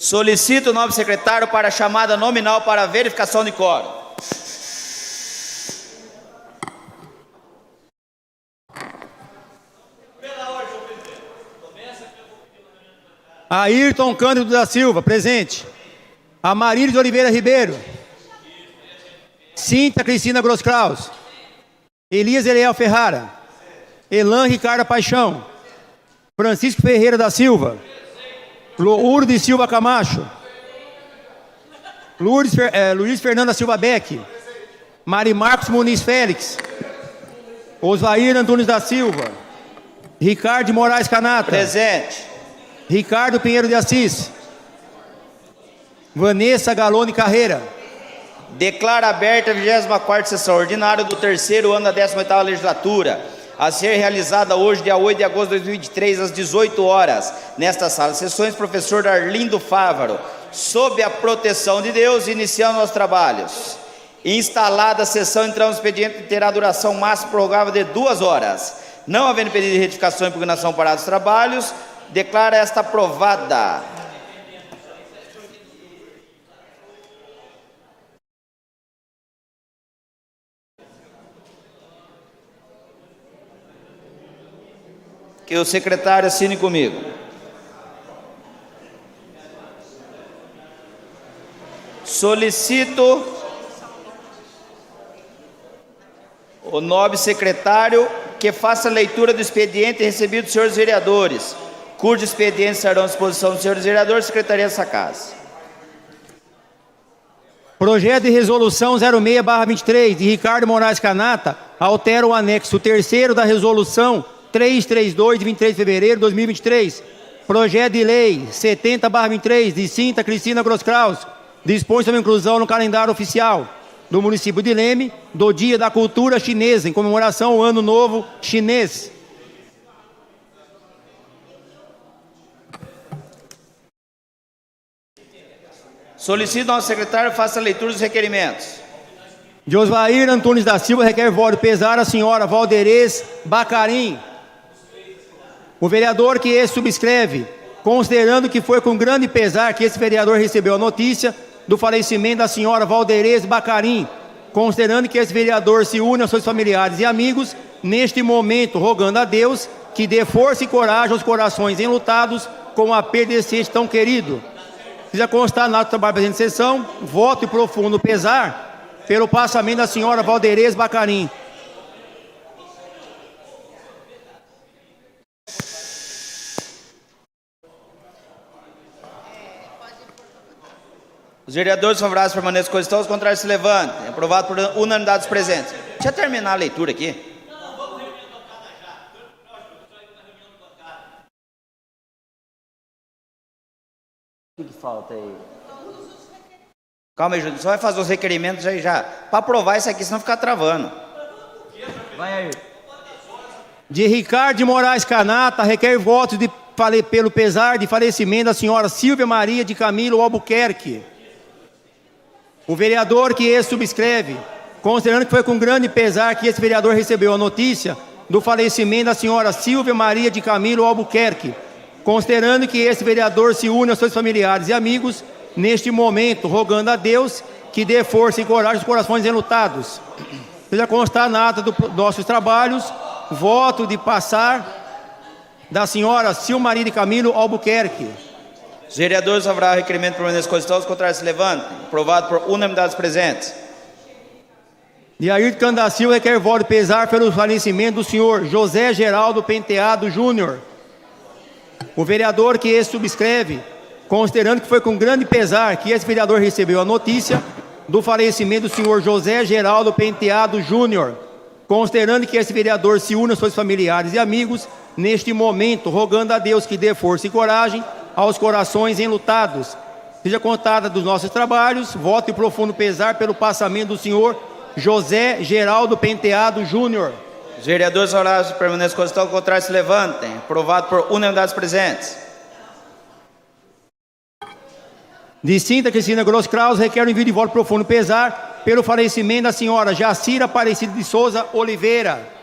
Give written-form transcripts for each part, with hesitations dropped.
Solicito o novo secretário para a chamada nominal para a verificação de quórum. Ayrton Cândido da Silva, presente. Amarília de Oliveira Ribeiro. Cíntia Cristina Groskraus. Elias Eliel Ferrara. Elan Ricardo Paixão. Francisco Ferreira da Silva. Lourdes Silva Camacho. Luiz Fernanda Silva Beck. Mari Marcos Muniz Félix. Osvair Antunes da Silva. Ricardo de Moraes Canata. Presente. Ricardo Pinheiro de Assis. Vanessa Galone Carreira. Declara aberta a 24ª sessão ordinária do terceiro ano da 18ª legislatura, a ser realizada hoje, dia 8 de agosto de 2023, às 18 horas, nesta sala de sessões, professor Arlindo Fávaro, sob a proteção de Deus, iniciando os trabalhos. Instalada a sessão, entramos no expediente que terá duração máxima prorrogável de 2 horas. Não havendo pedido de retificação e impugnação para os trabalhos, declara esta aprovada. Que o secretário assine comigo. Solicito o nobre secretário que faça a leitura do expediente recebido dos senhores vereadores, cujo expediente estarão à disposição dos senhores vereadores, secretaria dessa casa. Projeto de resolução 06/23 de Ricardo Moraes Canata altera o anexo 3º da resolução 332 de 23 de fevereiro de 2023. Projeto de lei 70/23 de Cíntia Cristina Groskraus dispõe sobre a inclusão no calendário oficial do município de Leme do Dia da Cultura Chinesa em comemoração ao Ano Novo Chinês. Solicito ao secretário faça a leitura dos requerimentos. De Osvair Antunes da Silva requer voto pesar a senhora Valderez Bacarim. O vereador que esse subscreve, considerando que foi com grande pesar que esse vereador recebeu a notícia do falecimento da senhora Valderez Bacarim, considerando que esse vereador se une aos seus familiares e amigos, neste momento rogando a Deus que dê força e coragem aos corações enlutados com a perda desse ente tão querido. Precisa constar na ata do trabalho da presente sessão, voto e profundo pesar pelo passamento da senhora Valderez Bacarim. Os vereadores favoráveis permaneçam como estão, os contrários se levantem. Aprovado por unanimidade dos presentes. Deixa eu terminar a leitura aqui. O que falta aí? Calma aí, Júlio. Só vai fazer os requerimentos já. Para aprovar isso aqui, senão ficar travando. Vai aí. De Ricardo de Moraes Canata requer votos pelo pesar de falecimento da senhora Silvia Maria de Camilo Albuquerque. O vereador que esse subscreve, considerando que foi com grande pesar que esse vereador recebeu a notícia do falecimento da senhora Silvia Maria de Camilo Albuquerque, considerando que esse vereador se une aos seus familiares e amigos, neste momento, rogando a Deus que dê força e coragem aos corações enlutados. Seja constar na ata dos nossos trabalhos, voto de passar da senhora Silvia Maria de Camilo Albuquerque. Os vereadores favoráveis ao requerimento permanecem como estão, os contrários se levantem. Aprovado por unanimidade dos presentes. De Ayrton Cândido da Silva requer voto de pesar pelo falecimento do senhor José Geraldo Penteado Júnior. O vereador que esse subscreve, considerando que foi com grande pesar que esse vereador recebeu a notícia do falecimento do senhor José Geraldo Penteado Júnior, considerando que esse vereador se une aos seus familiares e amigos, neste momento, rogando a Deus que dê força e coragem aos corações enlutados. Seja contada dos nossos trabalhos, voto e profundo pesar pelo passamento do senhor José Geraldo Penteado Júnior. Os vereadores favoráveis permanecem como estão, contrários se levantem. Aprovado por unanimidade dos presentes. De Cíntia Cristina Groskraus requer o envio de voto profundo pesar pelo falecimento da senhora Jacira Aparecida de Souza Oliveira.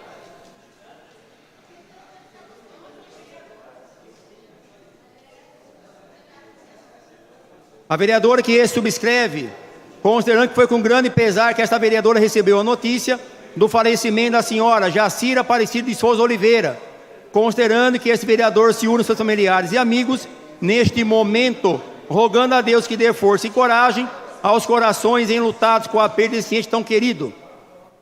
A vereadora que subscreve, considerando que foi com grande pesar que esta vereadora recebeu a notícia do falecimento da senhora Jacira Aparecida de Souza Oliveira, considerando que esse vereador se une aos seus familiares e amigos, neste momento, rogando a Deus que dê força e coragem aos corações enlutados com a perda desse ente tão querido.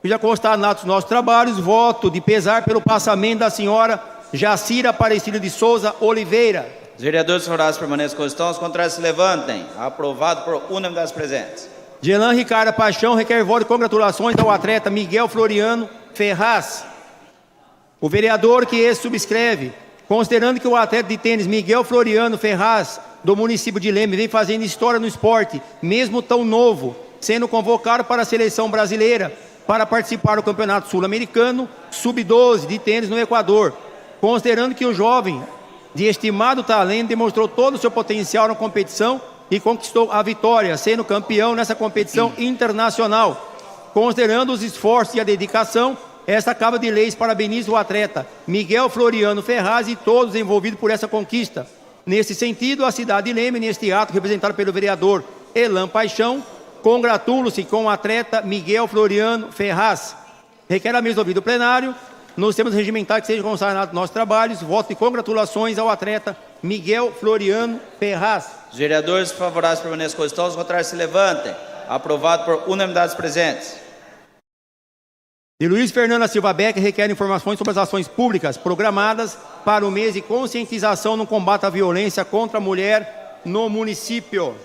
Já constado nos nossos trabalhos, voto de pesar pelo passamento da senhora Jacira Aparecida de Souza Oliveira. Os vereadores favoráveis permaneçam como estão, os contrários se levantem. Aprovado por unanimidade dos presentes. Jelan Ricardo Paixão requer voto de congratulações ao atleta Miguel Floriano Ferraz. O vereador que subscreve, considerando que o atleta de tênis Miguel Floriano Ferraz, do município de Leme, vem fazendo história no esporte, mesmo tão novo, sendo convocado para a seleção brasileira para participar do Campeonato Sul-Americano Sub-12 de tênis no Equador, considerando que o jovem de estimado talento demonstrou todo o seu potencial na competição e conquistou a vitória, sendo campeão nessa competição internacional. Considerando os esforços e a dedicação, esta Câmara de Leis parabeniza o atleta Miguel Floriano Ferraz e todos envolvidos por essa conquista. Nesse sentido, a cidade de Leme, neste ato representado pelo vereador Elan Paixão, congratula-se com o atleta Miguel Floriano Ferraz. Requer a mesa do ouvido plenário, nos termos regimentais que sejam consignados nossos trabalhos, voto de congratulações ao atleta Miguel Floriano Ferraz. Os vereadores favoráveis permaneçam como estão, os contrários se levantem. Aprovado por unanimidade dos presentes. De Luiz Fernanda Silva Becker requer informações sobre as ações públicas programadas para o mês de conscientização no combate à violência contra a mulher no município.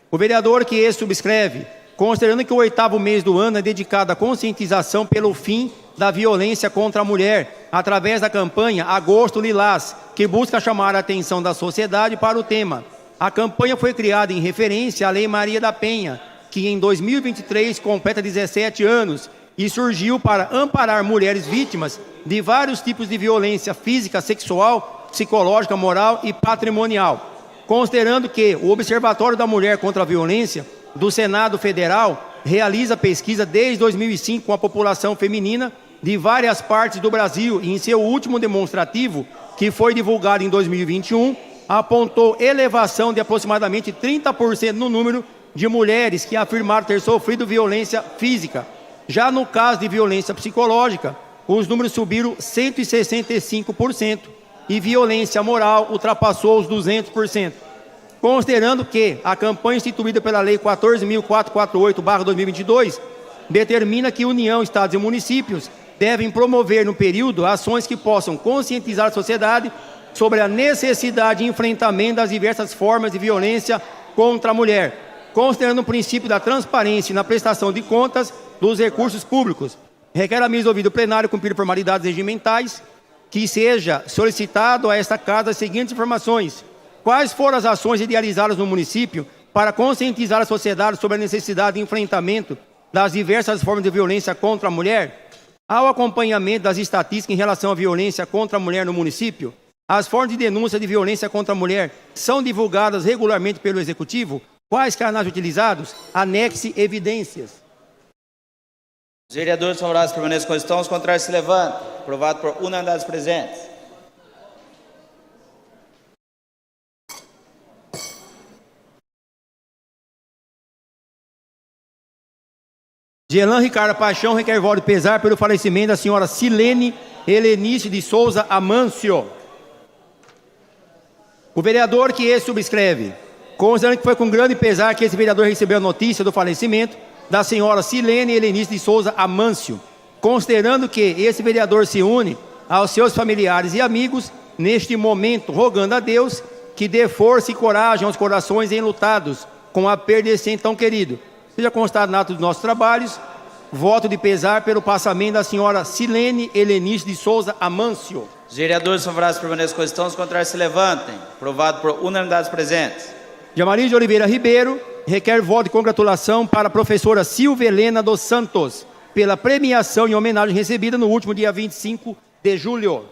O vereador que subscreve, considerando que o 8º mês do ano é dedicado à conscientização pelo fim da violência contra a mulher, através da campanha Agosto Lilás, que busca chamar a atenção da sociedade para o tema. A campanha foi criada em referência à Lei Maria da Penha, que em 2023 completa 17 anos e surgiu para amparar mulheres vítimas de vários tipos de violência física, sexual, psicológica, moral e patrimonial. Considerando que o Observatório da Mulher contra a Violência do Senado Federal realiza pesquisa desde 2005 com a população feminina de várias partes do Brasil e em seu último demonstrativo, que foi divulgado em 2021, apontou elevação de aproximadamente 30% no número de mulheres que afirmaram ter sofrido violência física. Já no caso de violência psicológica, os números subiram 165% e violência moral ultrapassou os 200%. Considerando que a campanha instituída pela Lei 14.448/2022 determina que União, Estados e municípios devem promover no período ações que possam conscientizar a sociedade sobre a necessidade de enfrentamento das diversas formas de violência contra a mulher, considerando o princípio da transparência na prestação de contas dos recursos públicos. Requer a mesa do ouvido plenário cumprir formalidades regimentais, que seja solicitado a esta casa as seguintes informações: quais foram as ações idealizadas no município para conscientizar a sociedade sobre a necessidade de enfrentamento das diversas formas de violência contra a mulher? Ao acompanhamento das estatísticas em relação à violência contra a mulher no município, as formas de denúncia de violência contra a mulher são divulgadas regularmente pelo Executivo? Quais canais utilizados? Anexe evidências. Os vereadores favoráveis permaneçam como estão, os contrários se levantem. Aprovado por unanimidade dos presentes. Jelan Ricardo Paixão requer voto de pesar pelo falecimento da senhora Silene Helenice de Souza Amâncio. O vereador que subscreve, considerando que foi com grande pesar que esse vereador recebeu a notícia do falecimento da senhora Silene Helenice de Souza Amâncio, considerando que esse vereador se une aos seus familiares e amigos, neste momento, rogando a Deus que dê força e coragem aos corações enlutados com a perda desse ente tão querido. Seja constado na ata dos nossos trabalhos, voto de pesar pelo passamento da senhora Silene Helenice de Souza Amâncio. Os vereadores favoráveis permaneçam como estão, os contrários se levantem. Aprovado por unanimidade dos presentes. Jamariz de Oliveira Ribeiro requer voto de congratulação para a professora Silvia Helena dos Santos, pela premiação e homenagem recebida no último dia 25 de julho.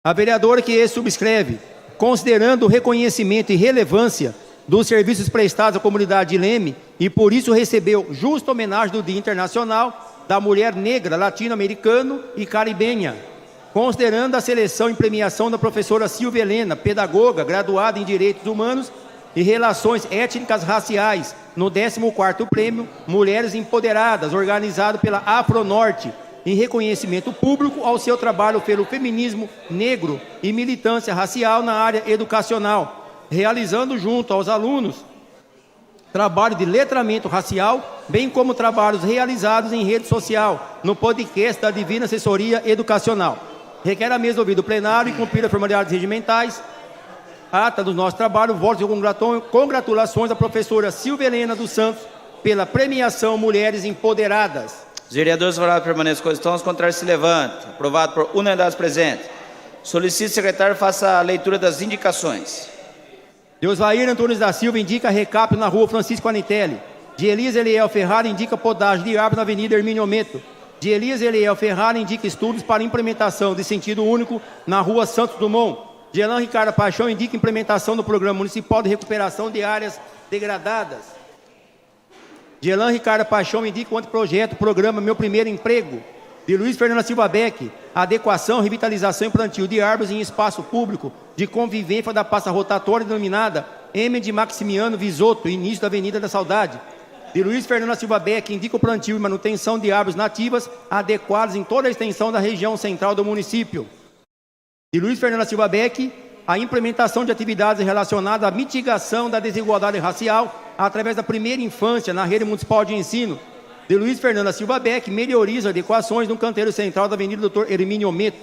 A vereadora que subscreve, considerando o reconhecimento e relevância dos serviços prestados à comunidade de Leme e por isso recebeu justa homenagem do Dia Internacional da Mulher Negra, Latino-Americano e Caribenha. Considerando a seleção e premiação da professora Silvia Helena, pedagoga, graduada em Direitos Humanos e Relações Étnicas Raciais, no 14º Prêmio Mulheres Empoderadas, organizado pela Afronorte, em reconhecimento público ao seu trabalho pelo feminismo negro e militância racial na área educacional, realizando junto aos alunos trabalho de letramento racial, bem como trabalhos realizados em rede social, no podcast da Divina Assessoria Educacional. Requer a mesa ouvir do plenário e cumprir as formalidades regimentais. Ata do nosso trabalho, votos e congratulações à professora Silvia Helena dos Santos pela premiação Mulheres Empoderadas. Os vereadores favoráveis permaneçam como estão, os contrários se levantam. Aprovado por unanimidade presente. Solicito, secretário, faça a leitura das indicações. Deusvair Antunes da Silva indica recapto na rua Francisco Anitelli. De Elias Eliel Ferrara indica podagem de árvore na avenida Hermínio Meto. De Elias Eliel Ferrara indica estudos para implementação de sentido único na rua Santos Dumont. De Elan Ricardo Paixão indica implementação do Programa Municipal de Recuperação de Áreas Degradadas. De Elan Ricardo Paixão indica o anteprojeto Programa Meu Primeiro Emprego. De Luiz Fernando Silva Beck, adequação, revitalização e plantio de árvores em espaço público de convivência da pasta rotatória denominada M. de Maximiano Visoto, início da Avenida da Saudade. De Luiz Fernando Silva Beck, indica o plantio e manutenção de árvores nativas adequadas em toda a extensão da região central do município. De Luiz Fernando Silva Beck, a implementação de atividades relacionadas à mitigação da desigualdade racial através da primeira infância na rede municipal de ensino. De Luiz Fernando Silva Beck, melhorias e adequações no canteiro central da Avenida Dr. Hermínio Meto.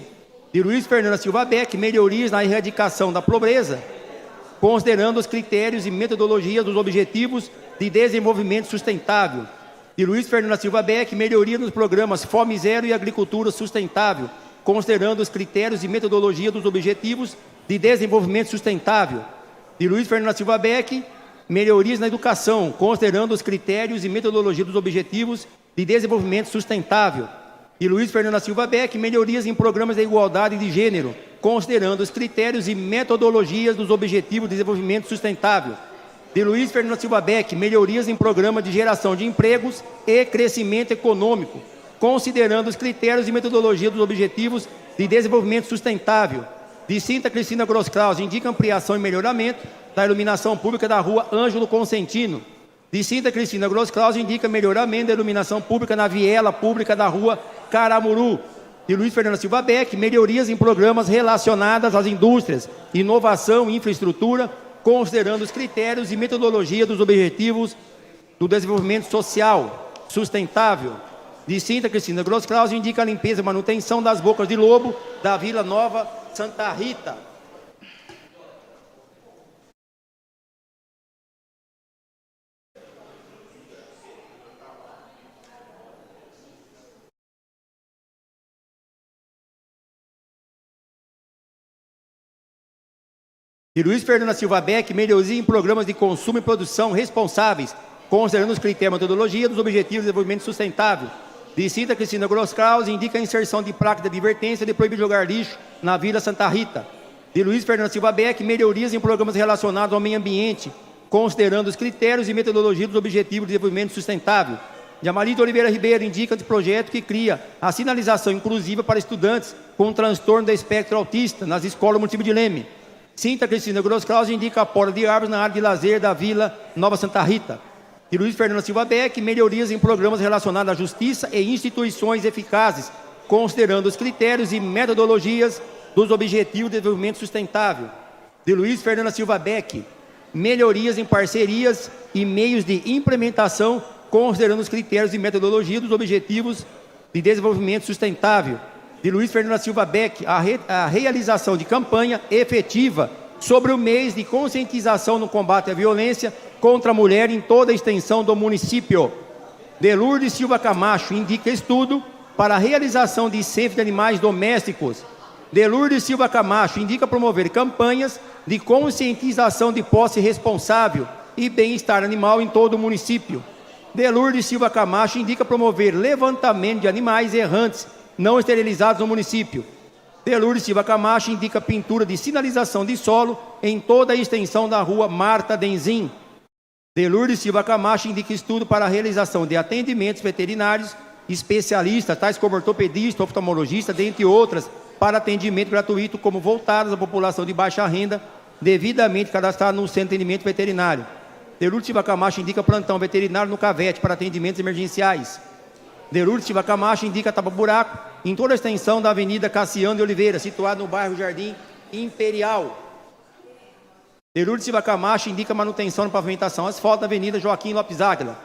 De Luiz Fernando Silva Beck, melhorias na erradicação da pobreza, considerando os critérios e metodologias dos Objetivos de Desenvolvimento Sustentável. De Luiz Fernando Silva Beck, melhoria nos programas Fome Zero e Agricultura Sustentável, considerando os critérios e metodologia dos Objetivos de Desenvolvimento Sustentável. De Luiz Fernando Silva Beck, melhorias na educação, considerando os critérios e metodologia dos Objetivos de Desenvolvimento Sustentável. De Luiz Fernando Silva Beck, melhorias em programas de igualdade de gênero, considerando os critérios e metodologias dos Objetivos de Desenvolvimento Sustentável. De Luiz Fernando Silva Beck, melhorias em programa de geração de empregos e crescimento econômico, considerando os critérios e metodologia dos Objetivos de Desenvolvimento Sustentável. De Cinta Cristina Gross-Kraus, indica ampliação e melhoramento da iluminação pública da rua Ângelo Consentino. De Cinta Cristina Gross-Kraus, indica melhoramento da iluminação pública na viela pública da rua Caramuru. De Luiz Fernando Silva Beck, melhorias em programas relacionados às indústrias, inovação e infraestrutura, considerando os critérios e metodologia dos Objetivos do Desenvolvimento Social Sustentável. De Cinta Cristina Gross-Kraus, indica a limpeza e manutenção das bocas de lobo da Vila Nova Santa Rita. De Luiz Fernando Silva Beck, melhoria em programas de consumo e produção responsáveis, considerando os critérios e metodologia dos Objetivos de Desenvolvimento Sustentável. De Cinta Cristina Gross-Kraus, indica a inserção de placa de advertência de proibir jogar lixo na Vila Santa Rita. De Luiz Fernando Silva Beck, melhorias em programas relacionados ao meio ambiente, considerando os critérios e metodologia dos Objetivos de Desenvolvimento Sustentável. De Amarito Oliveira Ribeiro, indica de projeto que cria a sinalização inclusiva para estudantes com transtorno do espectro autista nas escolas do município de Leme. Cinta Cristina Gross-Kraus, indica a poda de árvores na área de lazer da Vila Nova Santa Rita. De Luiz Fernando Silva Beck, melhorias em programas relacionados à justiça e instituições eficazes, considerando os critérios e metodologias dos Objetivos de Desenvolvimento Sustentável. De Luiz Fernando Silva Beck, melhorias em parcerias e meios de implementação, considerando os critérios e metodologia dos Objetivos de Desenvolvimento Sustentável. De Luiz Fernando Silva Beck, a realização de campanha efetiva sobre o mês de conscientização no combate à violência contra a mulher em toda a extensão do município. De Lourdes Silva Camacho, indica estudo para a realização de centros de animais domésticos. De Lourdes Silva Camacho, indica promover campanhas de conscientização de posse responsável e bem-estar animal em todo o município. De Lourdes Silva Camacho, indica promover levantamento de animais errantes não esterilizados no município. De Lourdes Silva Camacho, indica pintura de sinalização de solo em toda a extensão da rua Marta Denzin. De Lourdes Silva Camacho, indica estudo para a realização de atendimentos veterinários especialistas, tais como ortopedista, oftalmologista, dentre outras, para atendimento gratuito, como voltados à população de baixa renda, devidamente cadastrado no Centro de Atendimento Veterinário. Delúrio Silva Camacho indica plantão veterinário no CAVET para atendimentos emergenciais. Delúrio Silva Camacho indica tapa-buraco em toda a extensão da Avenida Cassiano de Oliveira, situado no bairro Jardim Imperial. Delúrio Silva Camacho indica manutenção de pavimentação asfalto da Avenida Joaquim Lopes Águila.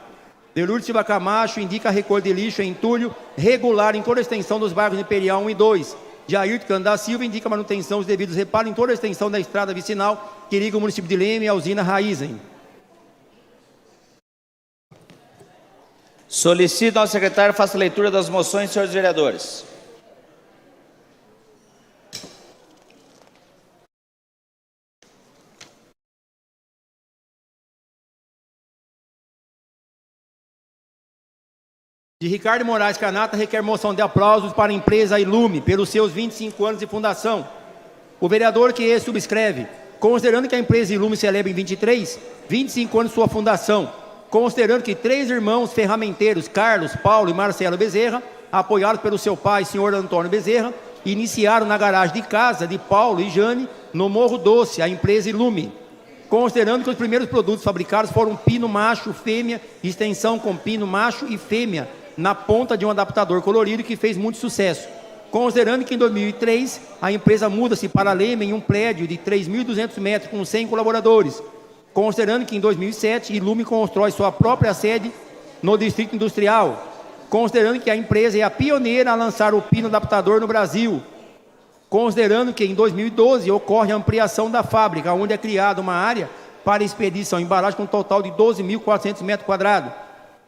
Delúrio Silva Camacho indica recolha de lixo em entulho regular em toda a extensão dos bairros Imperial 1 e 2. Jair Cano da Silva indica manutenção dos devidos reparos em toda a extensão da estrada vicinal que liga o município de Leme à usina Raizen. Solicito ao secretário faça a leitura das moções, senhores vereadores. De Ricardo Moraes Canata, requer moção de aplausos para a empresa Ilume, pelos seus 25 anos de fundação. O vereador que subscreve, considerando que a empresa Ilume celebra em 25 anos de sua fundação, considerando que 3 irmãos ferramenteiros, Carlos, Paulo e Marcelo Bezerra, apoiados pelo seu pai, senhor Antônio Bezerra, iniciaram na garagem de casa de Paulo e Jane, no Morro Doce, a empresa Ilume. Considerando que os primeiros produtos fabricados foram pino macho, fêmea, extensão com pino macho e fêmea, na ponta de um adaptador colorido que fez muito sucesso. Considerando que em 2003 a empresa muda-se para Leme em um prédio de 3.200 metros com 100 colaboradores. Considerando que em 2007 Ilume constrói sua própria sede no Distrito Industrial. Considerando que a empresa é a pioneira a lançar o pino adaptador no Brasil. Considerando que em 2012 ocorre a ampliação da fábrica, onde é criada uma área para expedição e embalagem com um total de 12.400 metros quadrados.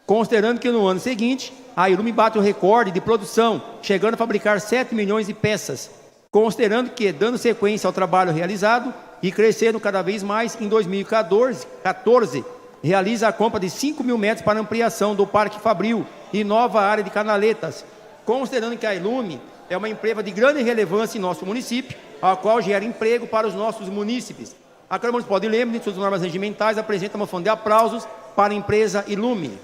Considerando que no ano seguinte, a Ilume bate o recorde de produção, chegando a fabricar 7 milhões de peças. Considerando que, dando sequência ao trabalho realizado e crescendo cada vez mais, em 2014, realiza a compra de 5.000 metros para ampliação do Parque Fabril e nova área de canaletas. Considerando que a Ilume é uma empresa de grande relevância em nosso município, a qual gera emprego para os nossos munícipes. A Câmara Municipal de Leme, de suas normas regimentais, apresenta uma moção de aplausos para a empresa Ilume.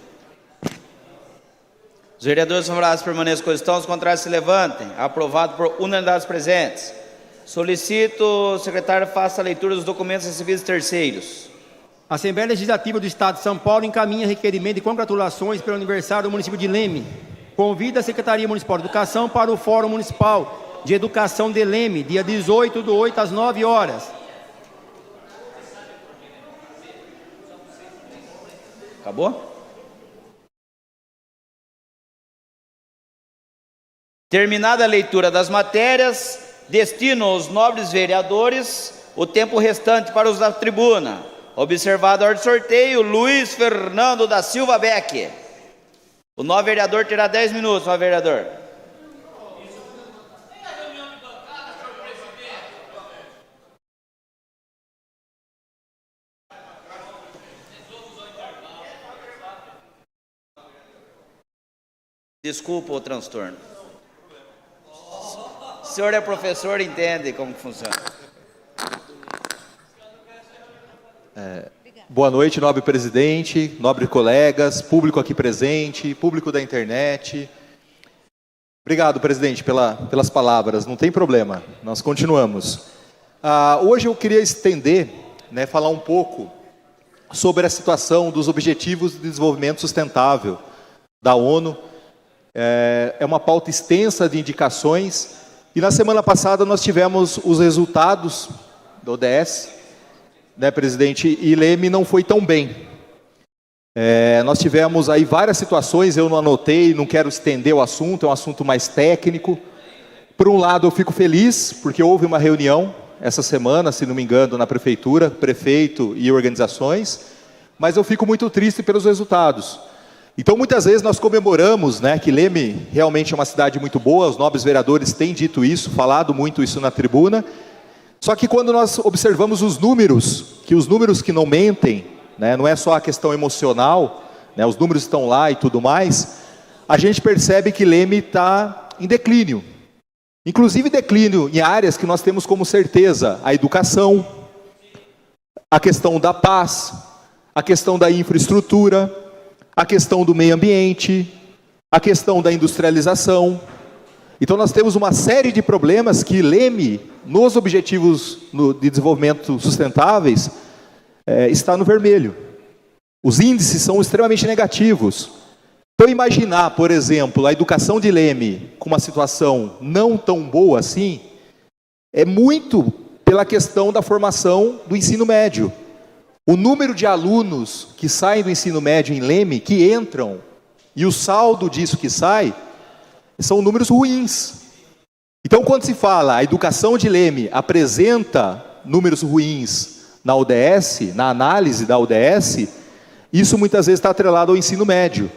Os vereadores favoráveis permaneçam como estão, os contrários se levantem. Aprovado por unanimidade dos presentes. Solicito o secretário faça a leitura dos documentos recebidos terceiros. A Assembleia Legislativa do Estado de São Paulo encaminha requerimento de congratulações pelo aniversário do município de Leme. Convida a Secretaria Municipal de Educação para o Fórum Municipal de Educação de Leme, dia 18/8, às 9 horas. Acabou? Terminada a leitura das matérias, destino aos nobres vereadores o tempo restante para os da tribuna. Observado a ordem de sorteio, Luiz Fernando da Silva Beck. O novo vereador terá 10 minutos, novo vereador. Desculpa o transtorno. O senhor é professor, entende como funciona. Boa noite, nobre presidente, nobres colegas, público aqui presente, público da internet. Obrigado, presidente, pelas palavras, não tem problema, nós continuamos. Hoje eu queria estender, falar um pouco sobre a situação dos Objetivos de Desenvolvimento Sustentável da ONU. É uma pauta extensa de indicações. E na semana passada nós tivemos os resultados do ODS, presidente, e Leme não foi tão bem. Nós tivemos aí várias situações, eu não anotei, não quero estender o assunto, é um assunto mais técnico. Por um lado eu fico feliz, porque houve uma reunião essa semana, se não me engano, na prefeitura, prefeito e organizações, mas eu fico muito triste pelos resultados. Então, muitas vezes nós comemoramos, que Leme realmente é uma cidade muito boa, os nobres vereadores têm dito isso, falado muito isso na tribuna, só que quando nós observamos os números que não mentem, não é só a questão emocional, os números estão lá e tudo mais, a gente percebe que Leme está em declínio. Inclusive declínio em áreas que nós temos como certeza, a educação, a questão da paz, a questão da infraestrutura, a questão do meio ambiente, a questão da industrialização. Então nós temos uma série de problemas que Leme nos objetivos de desenvolvimento sustentáveis, está no vermelho. Os índices são extremamente negativos. Então, imaginar, por exemplo, a educação de Leme com uma situação não tão boa assim, é muito pela questão da formação do ensino médio. O número de alunos que saem do ensino médio em Leme, que entram, e o saldo disso que sai, são números ruins. Então, quando se fala a educação de Leme apresenta números ruins na ODS, na análise da ODS, isso muitas vezes está atrelado ao ensino médio.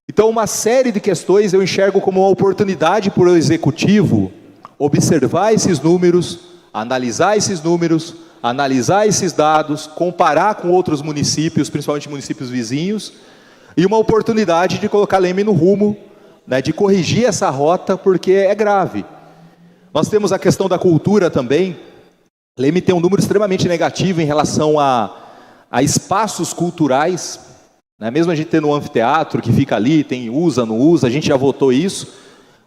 Então, uma série de questões eu enxergo como uma oportunidade para o executivo observar esses números, analisar esses números, analisar esses dados, comparar com outros municípios, principalmente municípios vizinhos, e uma oportunidade de colocar Leme no rumo, né, de corrigir essa rota, porque é grave. Nós temos a questão da cultura também. Leme tem um número extremamente negativo em relação a espaços culturais, né? Mesmo a gente tendo um anfiteatro que fica ali, tem usa, não usa, a gente já votou isso,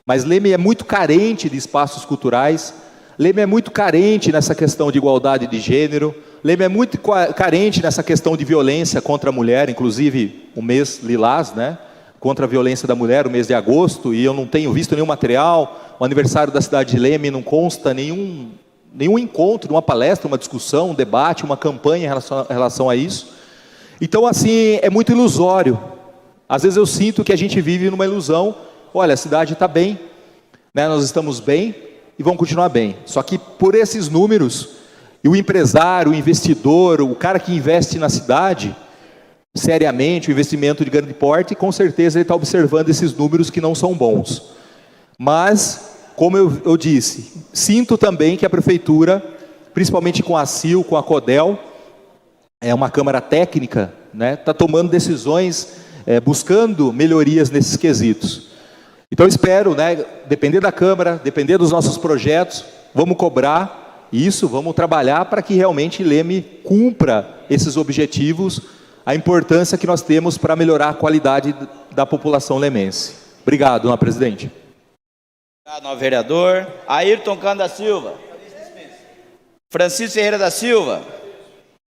mas Leme é muito carente de espaços culturais, Leme é muito carente nessa questão de igualdade de gênero, Leme é muito carente nessa questão de violência contra a mulher, inclusive o mês lilás, né? Contra a violência da mulher, o mês de agosto, e eu não tenho visto nenhum material. O aniversário da cidade de Leme não consta nenhum encontro, uma palestra, uma discussão, um debate, uma campanha em relação a isso. Então, assim, é muito ilusório. Às vezes eu sinto que a gente vive numa ilusão. Olha, a cidade está bem, né? Nós estamos bem e vamos continuar bem. Só que por esses números, e o empresário, o investidor, o cara que investe na cidade, seriamente, o investimento de grande porte, com certeza ele está observando esses números que não são bons. Mas, como eu disse, sinto também que a prefeitura, principalmente com a CIL, com a CODEL, é uma câmara técnica, né, está tomando decisões, buscando melhorias nesses quesitos. Então espero, né, depender da Câmara, depender dos nossos projetos, vamos cobrar isso, vamos trabalhar para que realmente Leme cumpra esses objetivos, a importância que nós temos para melhorar a qualidade da população lemense. Obrigado, dona presidente. Obrigado, vereador. Ayrton Cano da Silva. Francisco Ferreira da Silva.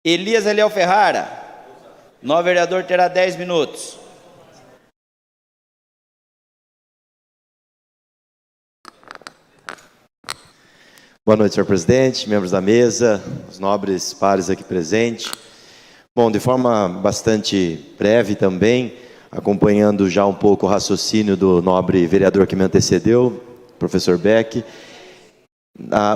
Elias Eliel Ferrara. Novo vereador terá 10 minutos. Boa noite, senhor presidente, membros da mesa, os nobres pares aqui presentes. Bom, de forma bastante breve também, acompanhando já um pouco o raciocínio do nobre vereador que me antecedeu, professor Beck,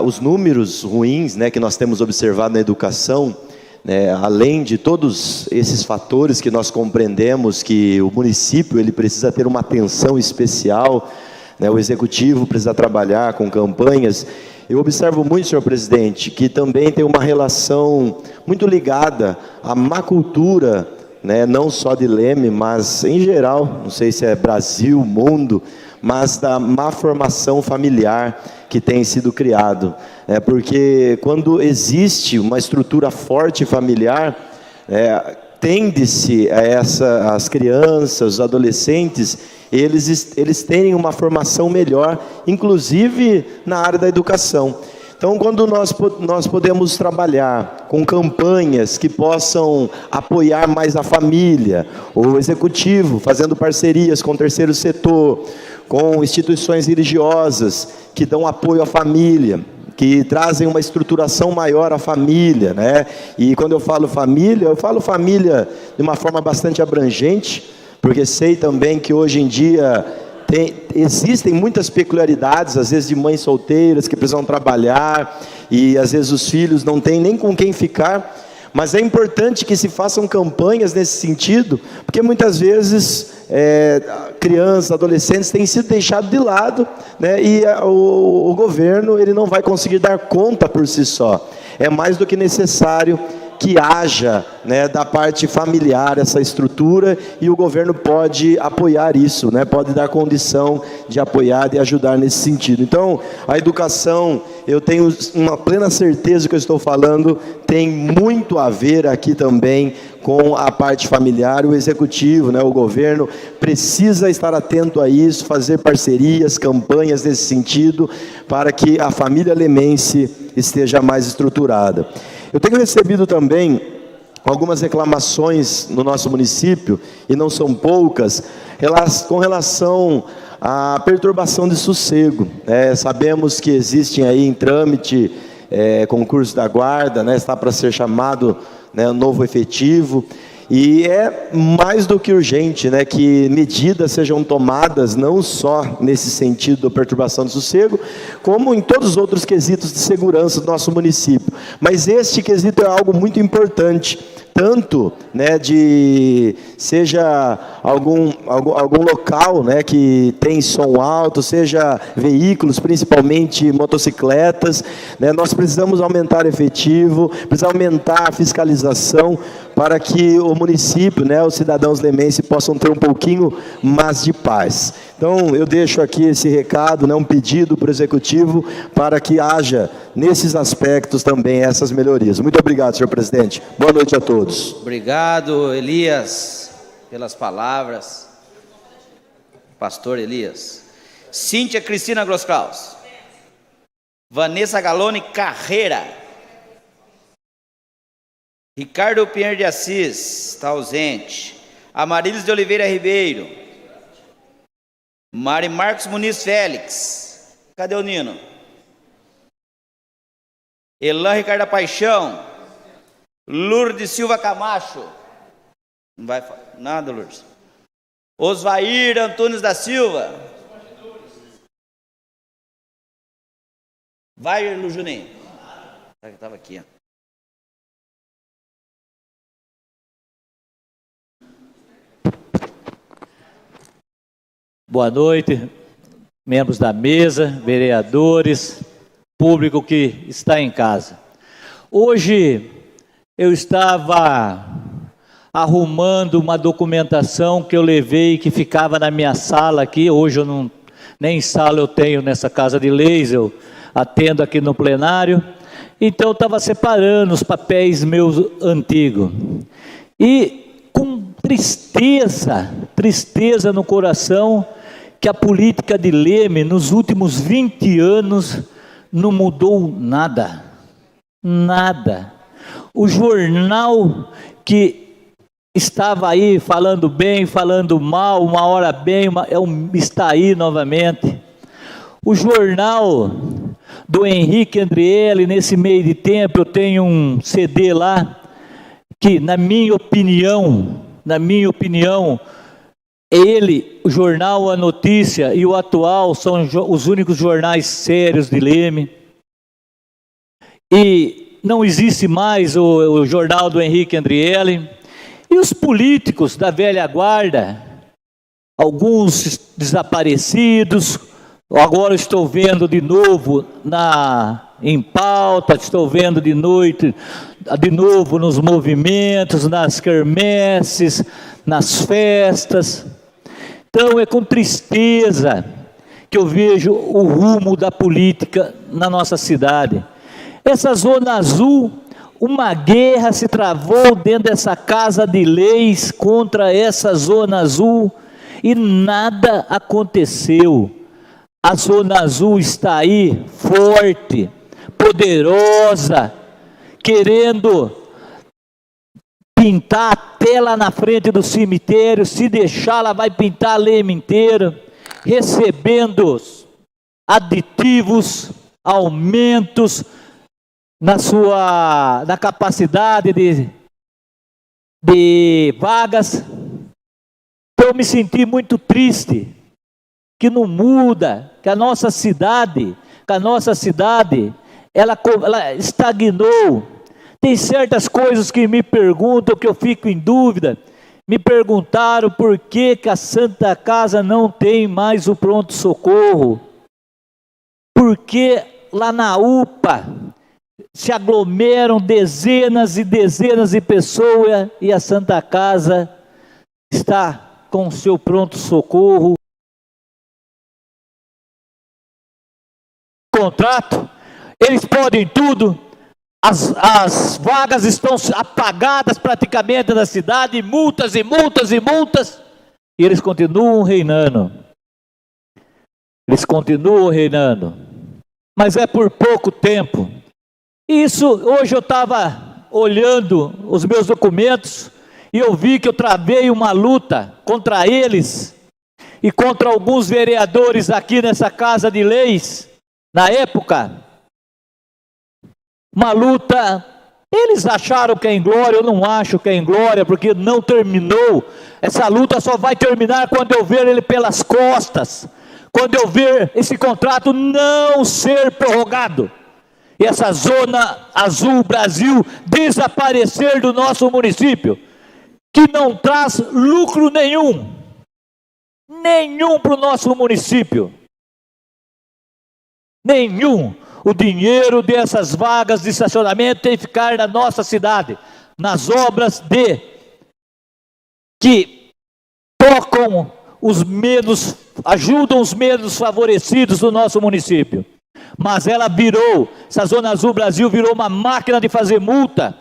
os números ruins, né, que nós temos observado na educação, né, além de todos esses fatores que nós compreendemos que o município ele precisa ter uma atenção especial, né, o executivo precisa trabalhar com campanhas. Eu observo muito, senhor presidente, que também tem uma relação muito ligada à má cultura, né, não só de Leme, mas em geral, não sei se é Brasil, mundo, mas da má formação familiar que tem sido criado. Porque quando existe uma estrutura forte familiar, tende-se a as crianças, os adolescentes, eles terem uma formação melhor, inclusive na área da educação. Então, quando nós podemos trabalhar com campanhas que possam apoiar mais a família, o executivo fazendo parcerias com o terceiro setor, com instituições religiosas que dão apoio à família, que trazem uma estruturação maior à família, né? E quando eu falo família de uma forma bastante abrangente, porque sei também que hoje em dia existem muitas peculiaridades, às vezes de mães solteiras que precisam trabalhar, e às vezes os filhos não têm nem com quem ficar, mas é importante que se façam campanhas nesse sentido, porque muitas vezes crianças, adolescentes têm sido deixados de lado, né, e o governo ele não vai conseguir dar conta por si só. É mais do que necessário que haja, né, da parte familiar essa estrutura, e o governo pode apoiar isso, né, pode dar condição de apoiar e ajudar nesse sentido. Então, a educação, eu tenho uma plena certeza que eu estou falando, tem muito a ver aqui também com a parte familiar. O executivo, né, o governo precisa estar atento a isso, fazer parcerias, campanhas nesse sentido, para que a família lemense esteja mais estruturada. Eu tenho recebido também algumas reclamações no nosso município, e não são poucas, com relação à perturbação de sossego. Sabemos que existem aí em trâmite concurso da guarda, né, está para ser chamado, né, novo efetivo, e é mais do que urgente, né, que medidas sejam tomadas, não só nesse sentido da perturbação do sossego, como em todos os outros quesitos de segurança do nosso município. Mas este quesito é algo muito importante, tanto, né, seja algum local, né, que tem som alto, seja veículos, principalmente motocicletas, né, nós precisamos aumentar o efetivo, precisamos aumentar a fiscalização, para que o município, né, os cidadãos lemenses possam ter um pouquinho mais de paz. Então, eu deixo aqui esse recado, né, um pedido para o Executivo, para que haja, nesses aspectos também, essas melhorias. Muito obrigado, senhor presidente. Boa noite a todos. Obrigado, Elias, pelas palavras. Pastor Elias. Cíntia Cristina Groskraus. Vanessa Galone Carreira. Ricardo Pinheiro de Assis, está ausente. Amarilis de Oliveira Ribeiro. Mari Marcos Muniz Félix. Cadê o Nino? Elan Ricardo Paixão. Lourdes Silva Camacho. Não vai falar nada, Lourdes. Osvair Antunes da Silva. Vai, Juninho. Estava aqui, ó. Boa noite, membros da mesa, vereadores, público que está em casa. Hoje eu estava arrumando uma documentação que eu levei, que ficava na minha sala aqui. Hoje eu não, nem sala eu tenho nessa casa de leis, eu atendo aqui no plenário. Então eu estava separando os papéis meus antigos. E com tristeza no coração, que a política de Leme, nos últimos 20 anos, não mudou nada. Nada. O jornal que estava aí falando bem, falando mal, uma hora bem, está aí novamente. O jornal do Henrique Andriele, nesse meio de tempo, eu tenho um CD lá, que na minha opinião, ele, o jornal A Notícia e o Atual são os únicos jornais sérios de Leme. E não existe mais o jornal do Henrique Andriele. E os políticos da velha guarda, alguns desaparecidos, agora estou vendo de novo em pauta, estou vendo de novo nos movimentos, nas quermesses, nas festas. Então é com tristeza que eu vejo o rumo da política na nossa cidade. Essa zona azul, uma guerra se travou dentro dessa casa de leis contra essa zona azul e nada aconteceu. A zona azul está aí, forte, poderosa, querendo pintar a tela na frente do cemitério. Se deixar, ela vai pintar a Leme inteira, recebendo aditivos, aumentos na capacidade de vagas. Então eu me senti muito triste, que não muda, que a nossa cidade, ela estagnou. Tem certas coisas que me perguntam, que eu fico em dúvida. Me perguntaram por que a Santa Casa não tem mais o pronto-socorro. Por que lá na UPA se aglomeram dezenas e dezenas de pessoas e a Santa Casa está com o seu pronto-socorro. Contrato, eles podem tudo, as vagas estão apagadas praticamente na cidade, multas e multas e multas, e eles continuam reinando. Eles continuam reinando, mas é por pouco tempo. Isso, hoje eu estava olhando os meus documentos e eu vi que eu travei uma luta contra eles e contra alguns vereadores aqui nessa Casa de Leis, na época, uma luta, eles acharam que é em glória, eu não acho que é em glória, porque não terminou. Essa luta só vai terminar quando eu ver ele pelas costas, quando eu ver esse contrato não ser prorrogado, e essa Zona Azul Brasil desaparecer do nosso município, que não traz lucro nenhum para o nosso município, nenhum. O dinheiro dessas vagas de estacionamento tem que ficar na nossa cidade, nas obras que tocam os menos, ajudam os menos favorecidos do nosso município. Mas ela virou, essa Zona Azul Brasil virou uma máquina de fazer multa.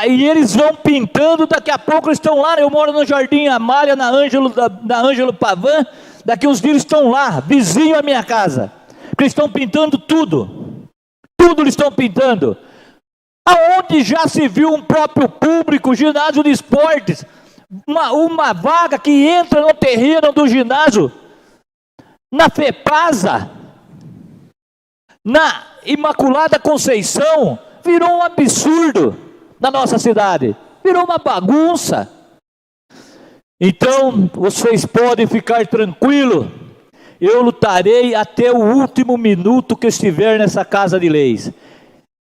E eles vão pintando, daqui a pouco eles estão lá, eu moro no Jardim Amália, na Ângelo Pavan, daqui uns dias estão lá, vizinho à minha casa. Porque eles estão pintando tudo eles estão pintando. Aonde já se viu um próprio público, ginásio de esportes, uma vaga que entra no terreno do ginásio, na FEPASA, na Imaculada Conceição, virou um absurdo na nossa cidade, virou uma bagunça. Então, vocês podem ficar tranquilos, eu lutarei até o último minuto que estiver nessa Casa de Leis.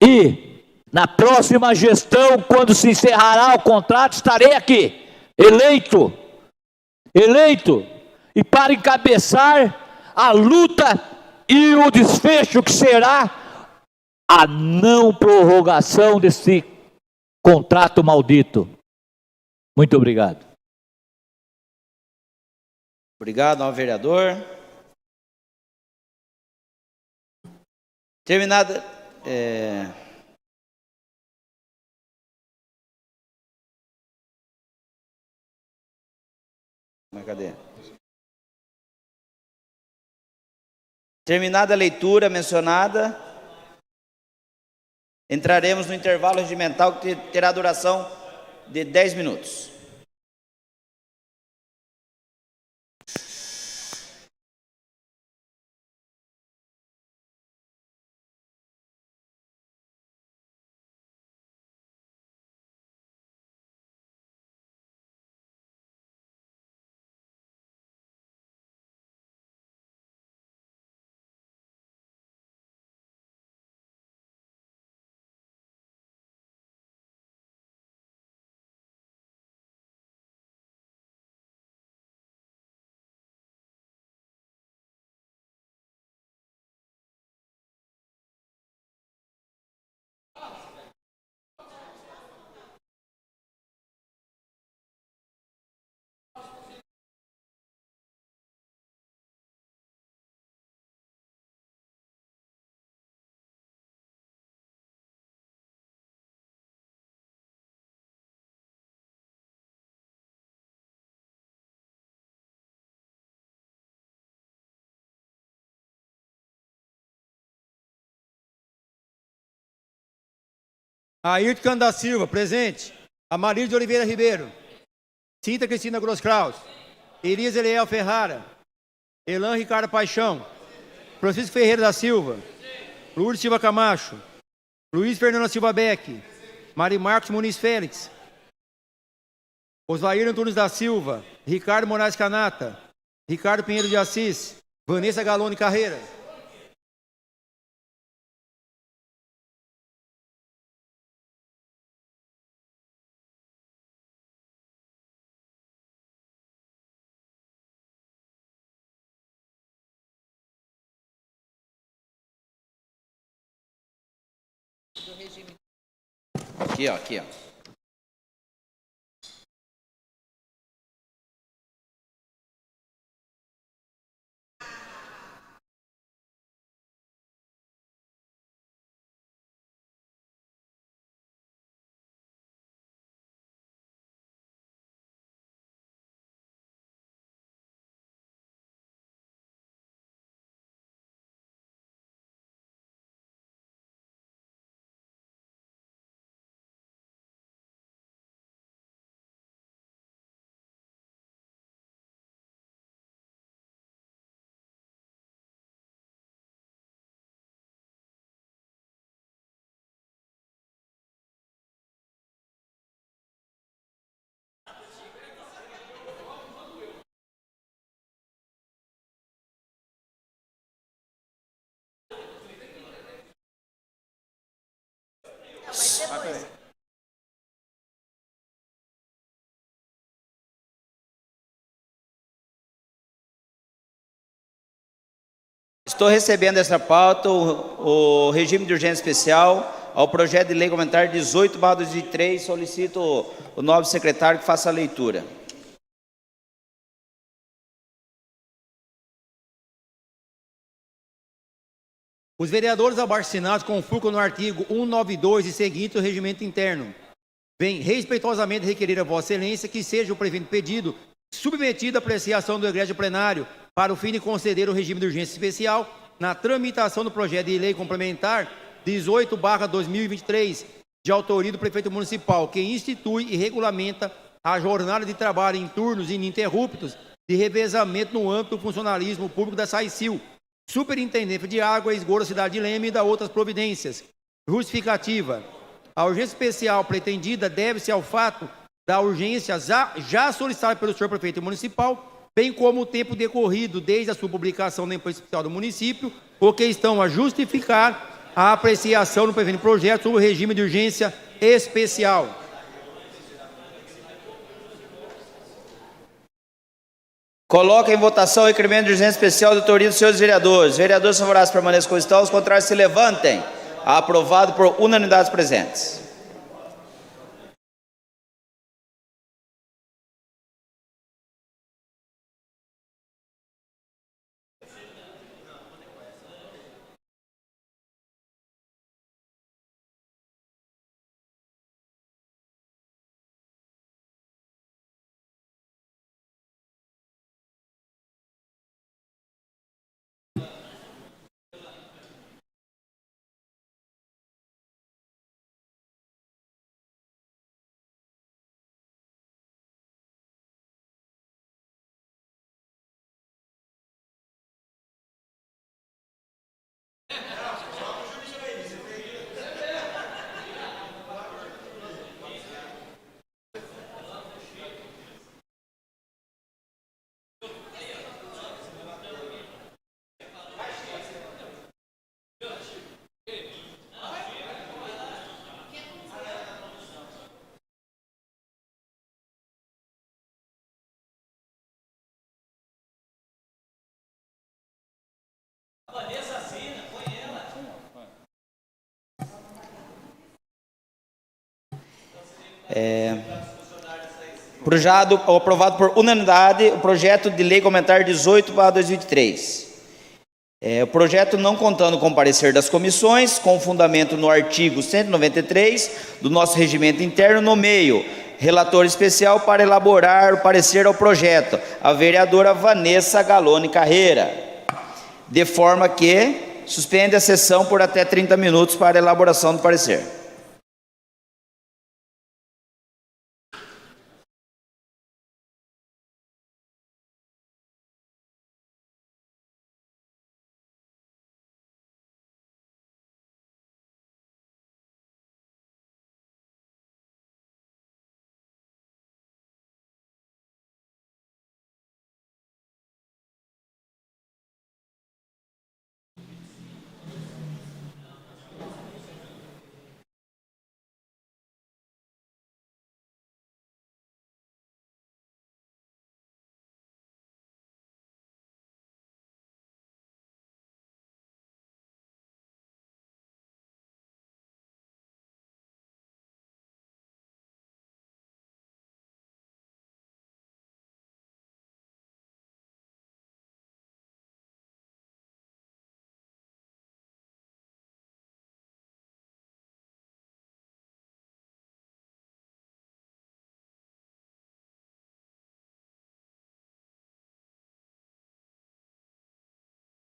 E na próxima gestão, quando se encerrará o contrato, estarei aqui, eleito, e para encabeçar a luta e o desfecho que será a não prorrogação desse contrato maldito. Muito obrigado. Obrigado ao vereador. Terminada. Cadê? Terminada a leitura mencionada, entraremos no intervalo regimental que terá duração de 10 minutos. Ayrton da Silva, presente. Amarílio de Oliveira Ribeiro. Cinta Cristina Grosskraus. Elias Eliel Ferrara. Elan Ricardo Paixão. Francisco Ferreira da Silva. Lourdes Silva Camacho. Luiz Fernando Silva Beck. Mari Marcos Muniz Félix. Osvair Antunes da Silva. Ricardo Moraes Canata. Ricardo Pinheiro de Assis. Vanessa Galone Carreira. Aqui, ó, aqui, ó. Estou recebendo essa pauta, o regime de urgência especial, ao projeto de lei complementar 18/2003. Solicito o nobre secretário que faça a leitura. Os vereadores abaixo-assinados consultam no artigo 192 e seguinte do regimento interno. Vem respeitosamente requerer a Vossa Excelência que seja o prevento pedido submetido à apreciação do egrégio plenário para o fim de conceder o regime de urgência especial na tramitação do projeto de lei complementar 18/2023, de autoria do prefeito municipal, que institui e regulamenta a jornada de trabalho em turnos ininterruptos de revezamento no âmbito do funcionalismo público da SAICIL, Superintendência de Água e Esgoto da cidade de Leme e da outras providências. Justificativa. A urgência especial pretendida deve-se ao fato da urgência já solicitada pelo senhor prefeito municipal, bem como o tempo decorrido desde a sua publicação na imprensa oficial do município, o que estão a justificar a apreciação do presente projeto sobre o regime de urgência especial. Coloca em votação o requerimento de urgência especial de autoria dos senhores vereadores. Vereadores favoráveis permaneçam como estão, os contrários se levantem. Aprovado por unanimidade dos presentes. Aprovado por unanimidade o projeto de lei complementar 18/2023. O projeto não contando com parecer das comissões, com fundamento no artigo 193 do nosso regimento interno, nomeio relator especial para elaborar o parecer ao projeto, a vereadora Vanessa Galone Carreira, de forma que suspende a sessão por até 30 minutos para a elaboração do parecer.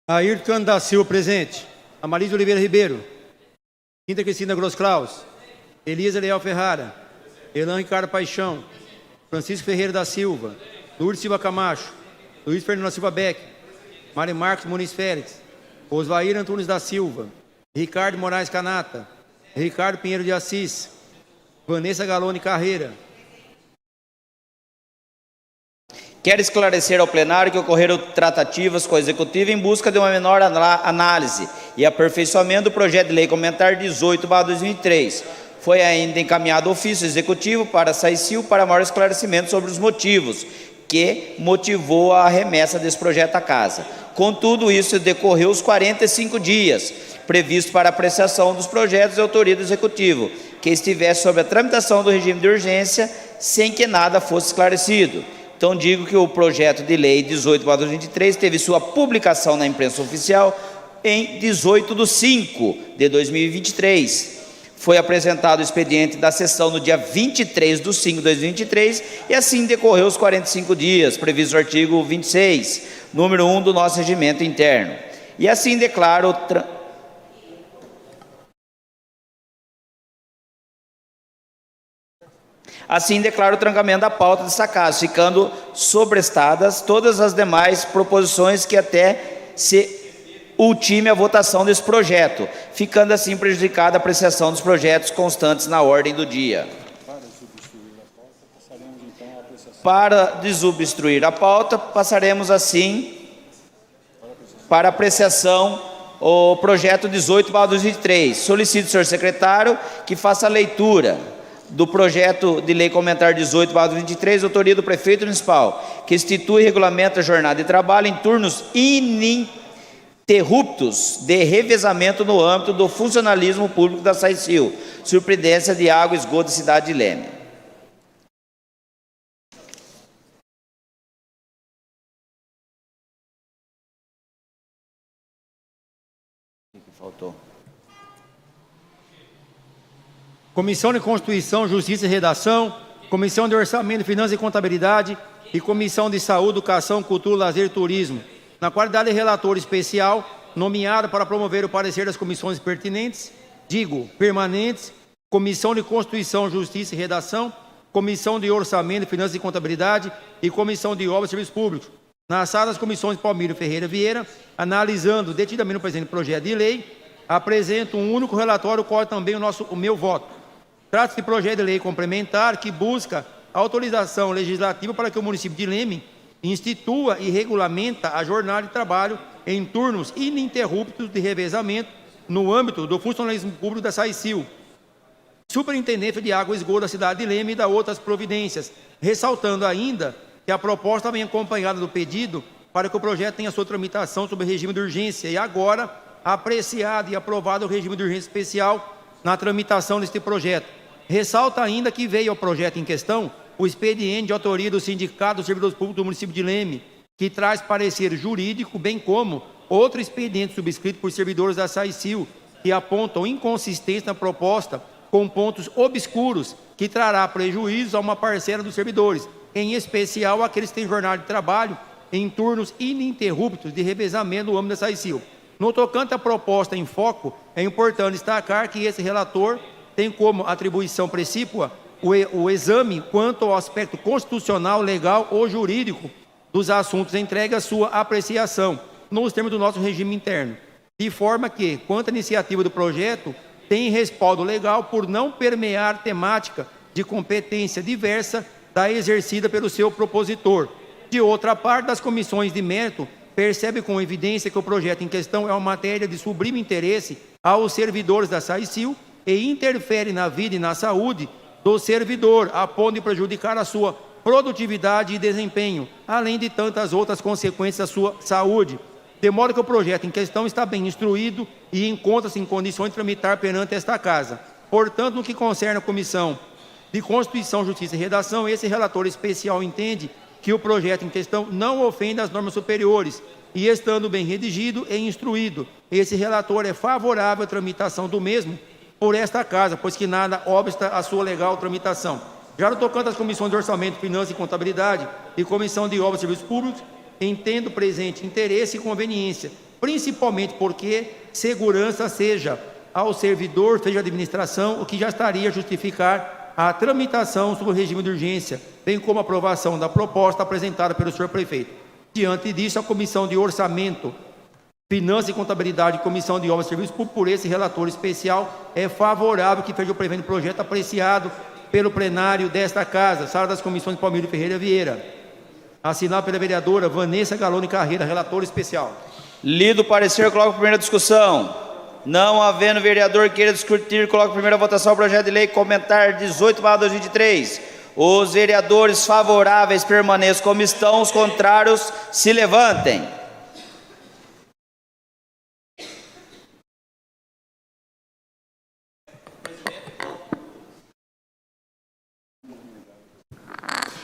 Ayrton da Silva, presente. Amarisa Oliveira Ribeiro. Quinta Cristina Gross Klaus. Elisa Leal Ferrara. Elan Ricardo Paixão. Francisco Ferreira da Silva. Lourdes Silva Camacho. Luiz Fernando Silva Beck. Mari Marcos Muniz Félix. Osvair Antunes da Silva. Ricardo Moraes Canata. Ricardo Pinheiro de Assis. Vanessa Galone Carreira. Quero esclarecer ao plenário que ocorreram tratativas com o Executivo em busca de uma menor análise e aperfeiçoamento do projeto de lei complementar 18/2003. Foi ainda encaminhado ofício executivo para a SAICIL para maior esclarecimento sobre os motivos que motivou a remessa desse projeto à Casa. Contudo, isso decorreu os 45 dias previsto para apreciação dos projetos de autoria do Executivo, que estivesse sob a tramitação do regime de urgência, sem que nada fosse esclarecido. Então, digo que o projeto de lei 18/2023 teve sua publicação na imprensa oficial em 18/5/2023. Foi apresentado o expediente da sessão no dia 23/5/2023 e assim decorreu os 45 dias, previsto no artigo 26, número 1 do nosso regimento interno. E assim declaro o trancamento da pauta desta casa, ficando sobrestadas todas as demais proposições que até se ultime a votação desse projeto, ficando assim prejudicada a apreciação dos projetos constantes na ordem do dia. Para desobstruir a pauta, passaremos assim para apreciação o projeto 18/2023. Solicito, senhor secretário, que faça a leitura do projeto de lei complementar 18/2023, autoria do prefeito municipal, que institui e regulamenta a jornada de trabalho em turnos ininterruptos de revezamento no âmbito do funcionalismo público da SAICIL, Superintendência de Água e Esgoto da cidade de Leme. O que faltou? Comissão de Constituição, Justiça e Redação, Comissão de Orçamento, Finanças e Contabilidade e Comissão de Saúde, Educação, Cultura, Lazer e Turismo. Na qualidade de relator especial, nomeado para promover o parecer das comissões pertinentes, permanentes, Comissão de Constituição, Justiça e Redação, Comissão de Orçamento, Finanças e Contabilidade e Comissão de Obras e Serviços Públicos. Na sala das comissões Palmiro Ferreira Vieira, analisando detidamente o presente projeto de lei, apresento um único relatório, qual é também o meu voto. Trata-se de projeto de lei complementar que busca autorização legislativa para que o município de Leme institua e regulamenta a jornada de trabalho em turnos ininterruptos de revezamento no âmbito do funcionalismo público da SAICIL, Superintendência de Água e Esgoto da cidade de Leme e da outras providências, ressaltando ainda que a proposta vem acompanhada do pedido para que o projeto tenha sua tramitação sob regime de urgência e agora apreciado e aprovado o regime de urgência especial na tramitação deste projeto. Ressalta ainda que veio ao projeto em questão o expediente de autoria do Sindicato dos Servidores Públicos do município de Leme, que traz parecer jurídico, bem como outro expediente subscrito por servidores da SAICIL, que apontam inconsistência na proposta com pontos obscuros que trará prejuízo a uma parcela dos servidores, em especial aqueles que têm jornada de trabalho em turnos ininterruptos de revezamento no âmbito da SAICIL. No tocante à proposta em foco, é importante destacar que esse relator tem como atribuição precípua o exame quanto ao aspecto constitucional, legal ou jurídico dos assuntos entregue à sua apreciação, nos termos do nosso regime interno, de forma que, quanto à iniciativa do projeto, tem respaldo legal por não permear temática de competência diversa da exercida pelo seu propositor. De outra parte, das comissões de mérito, percebe com evidência que o projeto em questão é uma matéria de sublime interesse aos servidores da SAICIL e interfere na vida e na saúde do servidor, a ponto de prejudicar a sua produtividade e desempenho, além de tantas outras consequências da sua saúde. De modo que o projeto em questão está bem instruído e encontra-se em condições de tramitar perante esta Casa. Portanto, no que concerne a Comissão de Constituição, Justiça e Redação, esse relator especial entende que o projeto em questão não ofende as normas superiores e, estando bem redigido e instruído, esse relator é favorável à tramitação do mesmo por esta Casa, pois que nada obsta a sua legal tramitação. Já no tocante às comissões de Orçamento, Finanças e Contabilidade e Comissão de Obras e Serviços Públicos, entendo presente interesse e conveniência principalmente porque segurança seja ao servidor, seja a administração, o que já estaria a justificar a tramitação sobre o regime de urgência, bem como a aprovação da proposta apresentada pelo senhor prefeito. Diante disso, a Comissão de Orçamento, Finanças e Contabilidade e Comissão de Obras e Serviços, por esse relator especial, é favorável que seja o presente projeto apreciado pelo plenário desta Casa, Sala das Comissões Palmiro Ferreira Vieira. Assinado pela vereadora Vanessa Galone Carreira, relator especial. Lido o parecer, coloco a primeira discussão. Não havendo vereador que queira discutir, coloco a primeira votação o projeto de lei comentar 18/2023. Os vereadores favoráveis permaneçam como estão, os contrários se levantem.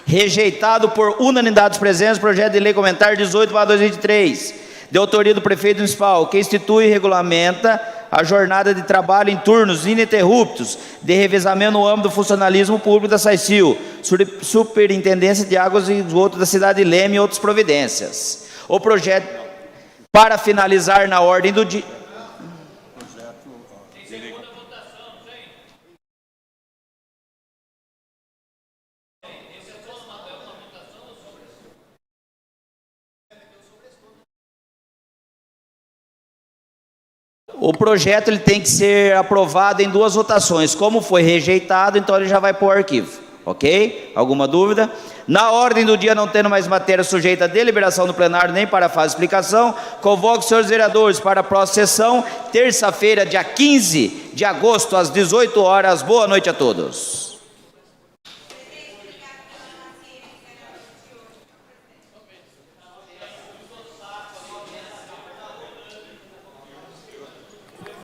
Rejeitado por unanimidade dos presentes, projeto de lei comentar 18/2023, de autoria do prefeito municipal, que institui e regulamenta a jornada de trabalho em turnos ininterruptos de revezamento no âmbito do funcionalismo público da SAICIL, Superintendência de Águas e Esgoto da cidade de Leme e outras providências. O projeto, para finalizar na ordem do dia... O projeto ele tem que ser aprovado em 2 votações. Como foi rejeitado, então ele já vai para o arquivo. Ok? Alguma dúvida? Na ordem do dia, não tendo mais matéria sujeita a deliberação do plenário, nem para a fase de explicação, convoco os senhores vereadores para a próxima sessão, terça-feira, dia 15 de agosto, às 18 horas. Boa noite a todos.